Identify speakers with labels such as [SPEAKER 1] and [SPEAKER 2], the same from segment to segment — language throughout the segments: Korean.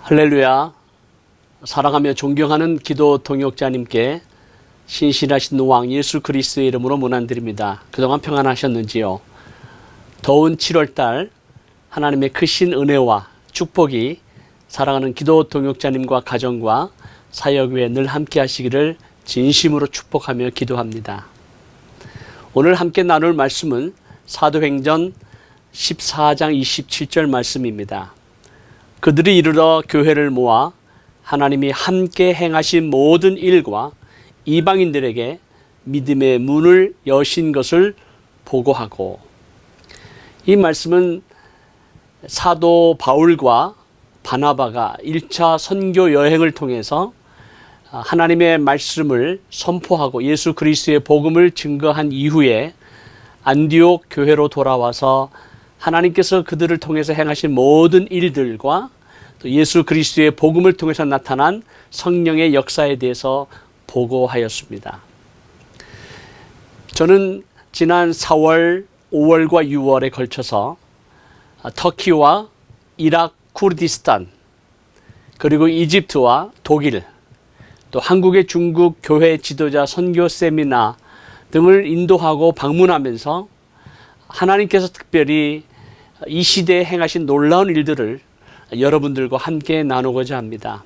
[SPEAKER 1] 할렐루야. 사랑하며 존경하는 기도 동역자님께 신실하신 왕 예수 그리스도의 이름으로 문안드립니다. 그동안 평안하셨는지요? 더운 7월달 하나님의 크신 은혜와 축복이 사랑하는 기도 동역자님과 가정과 사역 외에 늘 함께 하시기를 진심으로 축복하며 기도합니다. 오늘 함께 나눌 말씀은 사도행전 14장 27절 말씀입니다. 그들이 이르러 교회를 모아 하나님이 함께 행하신 모든 일과 이방인들에게 믿음의 문을 여신 것을 보고하고, 이 말씀은 사도 바울과 바나바가 1차 선교 여행을 통해서 하나님의 말씀을 선포하고 예수 그리스도의 복음을 증거한 이후에 안디옥 교회로 돌아와서 하나님께서 그들을 통해서 행하신 모든 일들과 또 예수 그리스도의 복음을 통해서 나타난 성령의 역사에 대해서 보고하였습니다. 저는 지난 4월, 5월과 6월에 걸쳐서 터키와 이라크, 쿠르디스탄, 그리고 이집트와 독일, 또 한국의 중국 교회 지도자 선교 세미나 등을 인도하고 방문하면서 하나님께서 특별히 이 시대에 행하신 놀라운 일들을 여러분들과 함께 나누고자 합니다.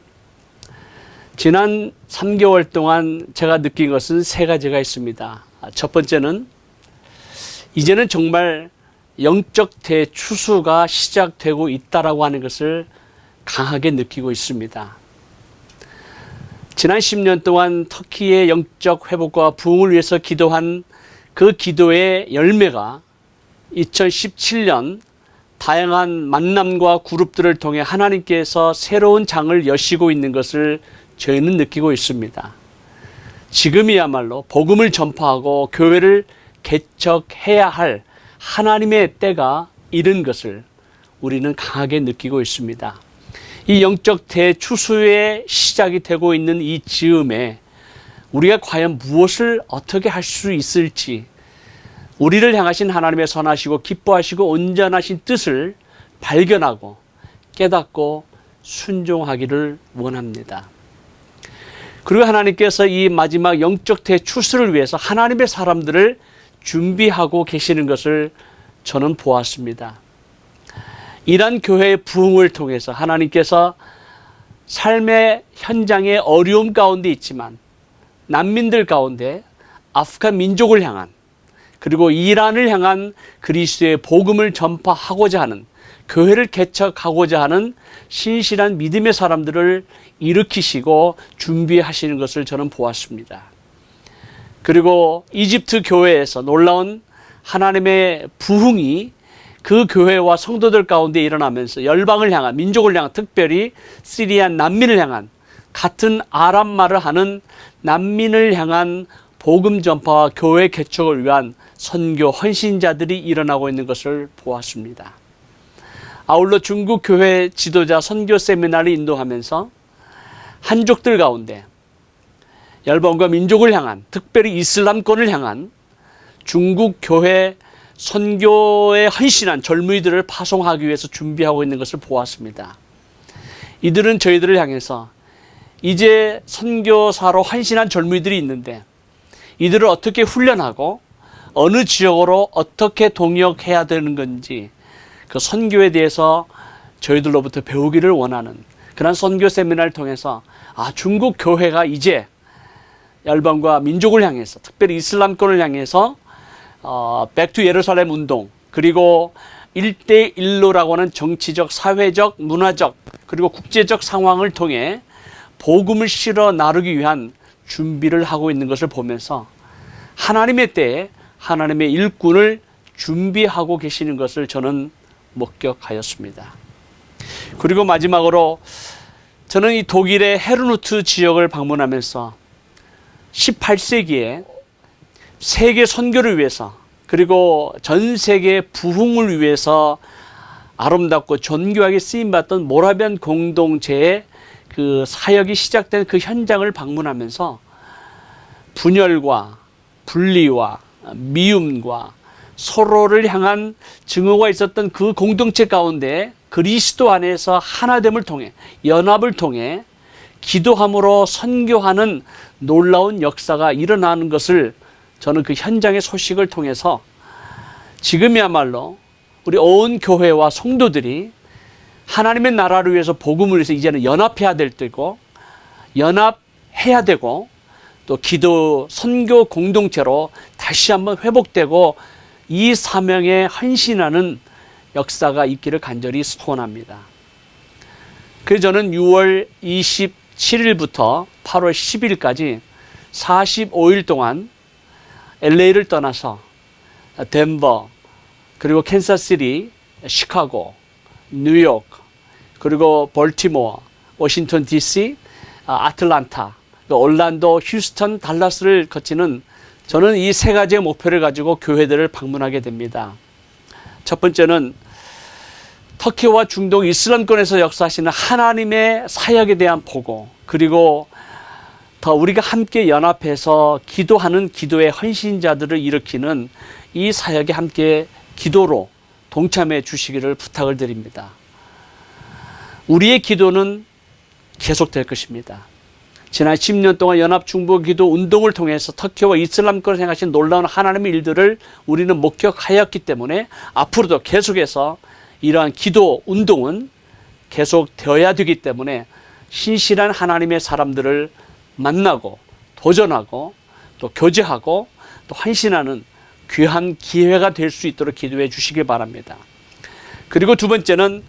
[SPEAKER 1] 지난 3개월 동안 제가 느낀 것은 세 가지가 있습니다. 첫 번째는 이제는 정말 영적 대추수가 시작되고 있다라고 하는 것을 강하게 느끼고 있습니다. 지난 10년 동안 터키의 영적 회복과 부흥을 위해서 기도한 그 기도의 열매가 2017년 다양한 만남과 그룹들을 통해 하나님께서 새로운 장을 여시고 있는 것을 저희는 느끼고 있습니다. 지금이야말로 복음을 전파하고 교회를 개척해야 할 하나님의 때가 이른 것을 우리는 강하게 느끼고 있습니다. 이 영적 대추수의 시작이 되고 있는 이 즈음에 우리가 과연 무엇을 어떻게 할 수 있을지, 우리를 향하신 하나님의 선하시고 기뻐하시고 온전하신 뜻을 발견하고 깨닫고 순종하기를 원합니다. 그리고 하나님께서 이 마지막 영적 대추수를 위해서 하나님의 사람들을 준비하고 계시는 것을 저는 보았습니다. 이란 교회의 부흥을 통해서 하나님께서 삶의 현장에 어려움 가운데 있지만 난민들 가운데 아프간 민족을 향한, 그리고 이란을 향한 그리스도의 복음을 전파하고자 하는, 교회를 개척하고자 하는 신실한 믿음의 사람들을 일으키시고 준비하시는 것을 저는 보았습니다. 그리고 이집트 교회에서 놀라운 하나님의 부흥이 그 교회와 성도들 가운데 일어나면서 열방을 향한, 민족을 향한, 특별히 시리아 난민을 향한, 같은 아랍말을 하는 난민을 향한 복음 전파와 교회 개척을 위한 선교 헌신자들이 일어나고 있는 것을 보았습니다. 아울러 중국 교회 지도자 선교 세미나를 인도하면서 한족들 가운데 열방과 민족을 향한, 특별히 이슬람권을 향한 중국 교회 선교에 헌신한 젊은이들을 파송하기 위해서 준비하고 있는 것을 보았습니다. 이들은 저희들을 향해서 이제 선교사로 헌신한 젊은이들이 있는데 이들을 어떻게 훈련하고 어느 지역으로 어떻게 동역해야 되는 건지 그 선교에 대해서 저희들로부터 배우기를 원하는 그런 선교 세미나를 통해서 중국 교회가 이제 열방과 민족을 향해서, 특별히 이슬람권을 향해서 백투 예루살렘 운동, 그리고 1대1로라고 하는 정치적, 사회적, 문화적, 그리고 국제적 상황을 통해 복음을 실어 나르기 위한 준비를 하고 있는 것을 보면서 하나님의 때에 하나님의 일꾼을 준비하고 계시는 것을 저는 목격하였습니다. 그리고 마지막으로 저는 이 독일의 헤르누트 지역을 방문하면서 18세기에 세계 선교를 위해서, 그리고 전 세계 부흥을 위해서 아름답고 존귀하게 쓰임받던 모라비안 공동체의 그 사역이 시작된 그 현장을 방문하면서 분열과 분리와 미움과 서로를 향한 증오가 있었던 그 공동체 가운데 그리스도 안에서 하나됨을 통해, 연합을 통해 기도함으로 선교하는 놀라운 역사가 일어나는 것을 저는 그 현장의 소식을 통해서 지금이야말로 우리 온 교회와 성도들이 하나님의 나라를 위해서, 복음을 위해서 이제는 연합해야 될 때고, 연합해야 되고, 또 기도 선교 공동체로 다시 한번 회복되고 이 사명에 헌신하는 역사가 있기를 간절히 소원합니다. 그래서 저는 6월 27일부터 8월 10일까지 45일 동안 LA를 떠나서 덴버, 그리고 캔사스시티, 시카고, 뉴욕, 그리고 볼티모어, 워싱턴 DC, 아틀란타, 올란도, 휴스턴, 달라스를 거치는, 저는 이 세 가지의 목표를 가지고 교회들을 방문하게 됩니다. 첫 번째는 터키와 중동 이슬람권에서 역사하시는 하나님의 사역에 대한 보고, 그리고 더 우리가 함께 연합해서 기도하는 기도의 헌신자들을 일으키는 이 사역에 함께 기도로 동참해 주시기를 부탁을 드립니다. 우리의 기도는 계속될 것입니다. 지난 10년 동안 연합중보기도 운동을 통해서 터키와 이슬람권을 생각하신 놀라운 하나님의 일들을 우리는 목격하였기 때문에 앞으로도 계속해서 이러한 기도 운동은 계속되어야 되기 때문에 신실한 하나님의 사람들을 만나고 도전하고 또 교제하고 또 헌신하는 귀한 기회가 될 수 있도록 기도해 주시기 바랍니다. 그리고 두 번째는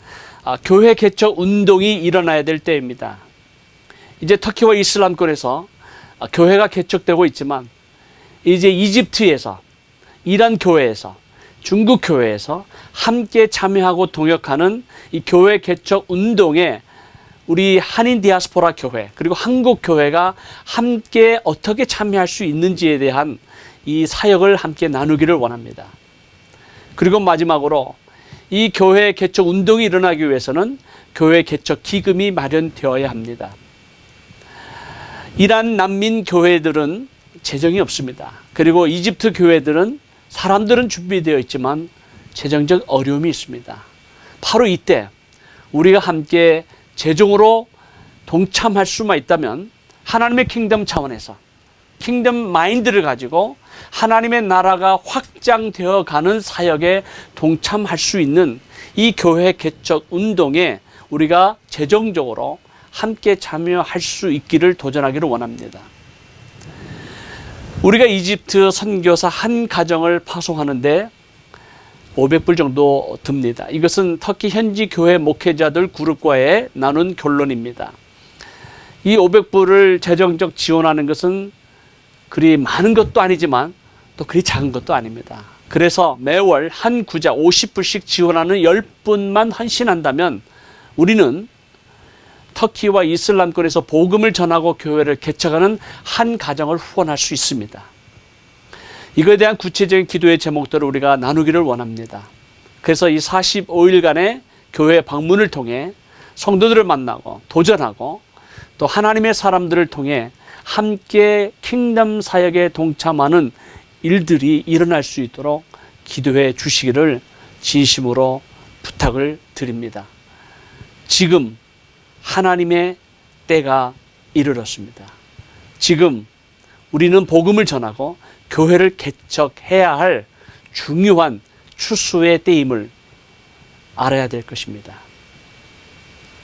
[SPEAKER 1] 교회 개척 운동이 일어나야 될 때입니다. 이제 터키와 이슬람권에서 교회가 개척되고 있지만 이제 이집트에서, 이란 교회에서, 중국 교회에서 함께 참여하고 동역하는 이 교회 개척 운동에 우리 한인 디아스포라 교회 그리고 한국 교회가 함께 어떻게 참여할 수 있는지에 대한 이 사역을 함께 나누기를 원합니다. 그리고 마지막으로 이 교회 개척 운동이 일어나기 위해서는 교회 개척 기금이 마련되어야 합니다. 이란 난민 교회들은 재정이 없습니다. 그리고 이집트 교회들은 사람들은 준비되어 있지만 재정적 어려움이 있습니다. 바로 이때 우리가 함께 재정으로 동참할 수만 있다면 하나님의 킹덤 차원에서 킹덤 마인드를 가지고 하나님의 나라가 확장되어 가는 사역에 동참할 수 있는 이 교회 개척 운동에 우리가 재정적으로 함께 참여할 수 있기를 도전하기를 원합니다. 우리가 이집트 선교사 한 가정을 파송하는데 500불 정도 듭니다. 이것은 터키 현지 교회 목회자들 그룹과의 나눈 결론입니다. 이 500불을 재정적 지원하는 것은 그리 많은 것도 아니지만 또 그리 작은 것도 아닙니다. 그래서 매월 한 구자 50불씩 지원하는 10분만 헌신한다면 우리는 터키와 이슬람권에서 복음을 전하고 교회를 개척하는 한 가정을 후원할 수 있습니다. 이거에 대한 구체적인 기도의 제목들을 우리가 나누기를 원합니다. 그래서 이 45일간의 교회 방문을 통해 성도들을 만나고 도전하고 또 하나님의 사람들을 통해 함께 킹덤 사역에 동참하는 일들이 일어날 수 있도록 기도해 주시기를 진심으로 부탁을 드립니다. 지금 하나님의 때가 이르렀습니다. 지금 우리는 복음을 전하고 교회를 개척해야 할 중요한 추수의 때임을 알아야 될 것입니다.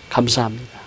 [SPEAKER 1] 감사합니다.